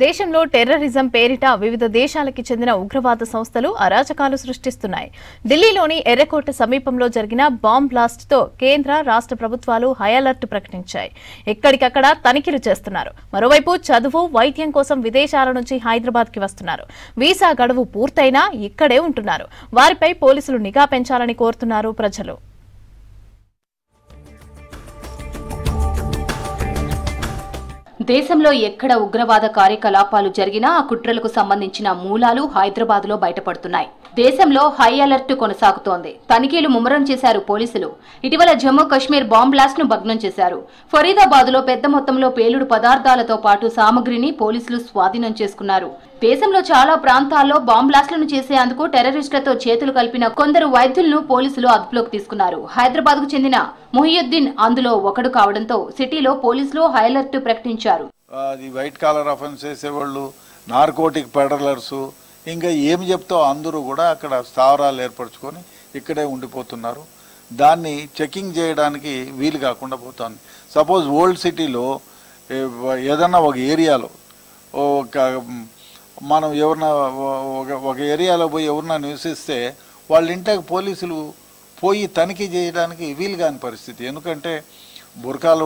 దేశంలో టెర్రరిజం పేరిట వివిధ దేశాలకు చెందిన ఉగ్రవాద సంస్థలు అరాచకాలు సృష్టిస్తున్నాయి. ఢిల్లీలోని ఎర్రకోట సమీపంలో జరిగిన బాంబ్ బ్లాస్ట్ తో కేంద్ర రాష్ట్ర ప్రభుత్వాలు హై అలర్ట్ ప్రకటించాయి. ఎక్కడికక్కడ తనిఖీలు చేస్తున్నారు. మరోవైపు చదువు, వైద్యం కోసం విదేశాల నుంచి హైదరాబాద్ కి వస్తున్నారు. వీసా గడువు పూర్తయినా ఇక్కడే ఉంటున్నారు. వారిపై పోలీసులు నిఘా పెంచాలని కోరుతున్నారు ప్రజలు. దేశంలో ఎక్కడ ఉగ్రవాద కార్యకలాపాలు జరిగినా ఆ కుట్రలకు సంబంధించిన మూలాలు హైదరాబాద్లో బయటపడుతున్నాయి. దేశంలో హై అలర్ట్ కొనసాగుతోంది. తనిఖీలు ముమ్మరం చేశారు పోలీసులు. ఇటీవల జమ్మూ కశ్మీర్ బాంబ్ బ్లాస్ట్ ను భగ్నం చేశారు. ఫరీదాబాద్లో పెద్ద మొత్తంలో పేలుడు పదార్థాలతో పాటు సామగ్రిని పోలీసులు స్వాధీనం చేసుకున్నారు. దేశంలో చాలా ప్రాంతాల్లో బాంబ్ బ్లాస్ట్లను చేసేందుకు టెర్రరిస్టులతో చేతులు కలిపిన కొందరు వైద్యులను పోలీసులు అదుపులోకి తీసుకున్నారు. హైదరాబాద్ కు చెందిన మొహియుద్దీన్ అందులో ఒకడు కావడంతో సిటీలో పోలీసులు హై అలర్ట్ ప్రకటించారు. వైట్ కాలర్ అఫెన్స్ చేసేవాళ్ళు, నార్కోటిక్ పెడలర్స్, ఇంకా ఏమి చెప్తావు అందరూ కూడా అక్కడ స్థావరాలు ఏర్పరచుకొని ఇక్కడే ఉండిపోతున్నారు. దాన్ని చెకింగ్ చేయడానికి వీలు కాకుండా పోతుంది. సపోజ్ ఓల్డ్ సిటీలో ఏదన్నా ఒక ఏరియాలో మనం ఎవరన్నా ఒక ఏరియాలో పోయి ఎవరన్నా నివసిస్తే వాళ్ళ ఇంటికి పోలీసులు పోయి తనిఖీ చేయడానికి వీలు కాని పరిస్థితి. ఎందుకంటే బుర్కాలో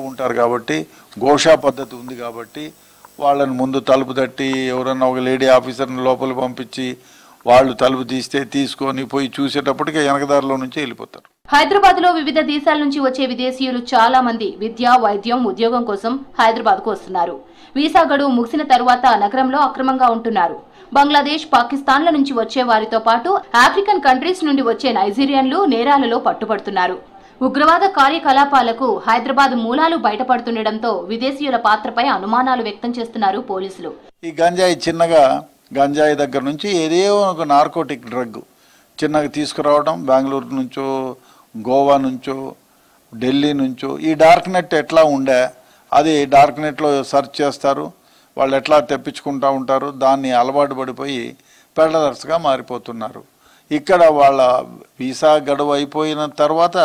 ఉంటారు కాబట్టి, ఘోషా పద్ధతి ఉంది కాబట్టి వాళ్ళని ముందు తలుపు తట్టి ఎవరన్నా ఒక లేడీ ఆఫీసర్ని లోపల పంపించి వాళ్ళు తలుపు తీస్తే తీసుకొని పోయి చూసేటప్పటికే వెనకదారిలో నుంచి వెళ్ళిపోతారు. హైదరాబాద్ లో వివిధ దేశాల నుంచి వచ్చే విదేశీయులు చాలా మంది విద్య, వైద్యం, ఉద్యోగం కోసం హైదరాబాద్ కు వస్తున్నారు. వీసా గడువు ముగిసిన తరువాత నగరంలో అక్రమంగా ఉంటున్నారు. బంగ్లాదేశ్, పాకిస్తాన్ల నుంచి వచ్చే వారితో పాటు ఆఫ్రికన్ కంట్రీస్ నుండి వచ్చే నైజీరియన్లు నేరాలలో పట్టుబడుతున్నారు. ఉగ్రవాద కార్యకలాపాలకు హైదరాబాద్ మూలాలు బయటపడుతుండటంతో విదేశీయుల పాత్రపై అనుమానాలు వ్యక్తం చేస్తున్నారు పోలీసులు. ఈ గంజాయి దగ్గర నుంచి ఏదో ఒక నార్కోటిక్ డ్రగ్ చిన్నగా తీసుకురావడం, బెంగళూరు నుంచో, గోవా నుంచో, ఢిల్లీ నుంచో. ఈ డార్క్ నెట్ ఎట్లా ఉండే అది డార్క్ నెట్లో సెర్చ్ చేస్తారు, వాళ్ళు ఎట్లా తెప్పించుకుంటూ ఉంటారు. దాన్ని అలవాటు పడిపోయి పెడలర్స్గా మారిపోతున్నారు. ఇక్కడ వాళ్ళ వీసా గడువు అయిపోయిన తర్వాత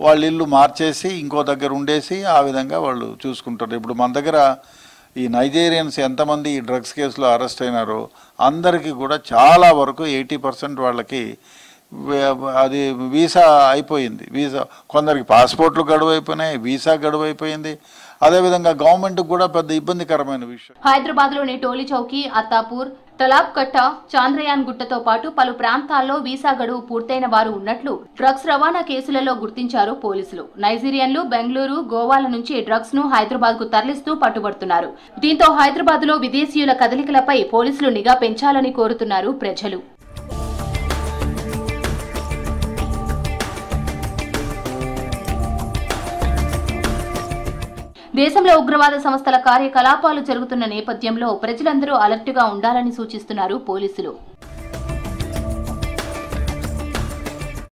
వాళ్ళ ఇల్లు మార్చేసి ఇంకో దగ్గర ఉండేసి ఆ విధంగా వాళ్ళు చూసుకుంటారు. ఇప్పుడు మన దగ్గర ఈ నైజీరియన్స్ ఎంతమంది ఈ డ్రగ్స్ కేసులో అరెస్ట్ అయినారో అందరికీ కూడా చాలా వరకు 80% వాళ్ళకి అది వీసా అయిపోయింది. వీసా కొందరికి పాస్పోర్ట్లు గడువు అయిపోయినాయి, వీసా గడువు అయిపోయింది. అదేవిధంగా గవర్నమెంట్ కూడా పెద్ద ఇబ్బందికరమైన విషయం. హైదరాబాద్ లోని టోలీ చౌకీ, అత్తాపూర్, తలాబ్ కట్ట, చాంద్రయాన్ గుట్టతో పాటు పలు ప్రాంతాల్లో వీసా గడువు పూర్తయిన వారు ఉన్నట్లు డ్రగ్స్ రవాణా కేసులలో గుర్తించారు పోలీసులు. నైజీరియన్లు బెంగళూరు, గోవాల నుంచి డ్రగ్స్ ను హైదరాబాద్ కు తరలిస్తూ పట్టుబడుతున్నారు. దీంతో హైదరాబాద్ లో విదేశీయుల కదలికలపై పోలీసులు నిఘా పెంచాలని కోరుతున్నారు ప్రజలు. దేశంలో ఉగ్రవాద సంస్థల కార్యకలాపాలు జరుగుతున్న నేపథ్యంలో ప్రజలందరూ అలర్ట్ గా ఉండాలని సూచిస్తున్నారు పోలీసులు.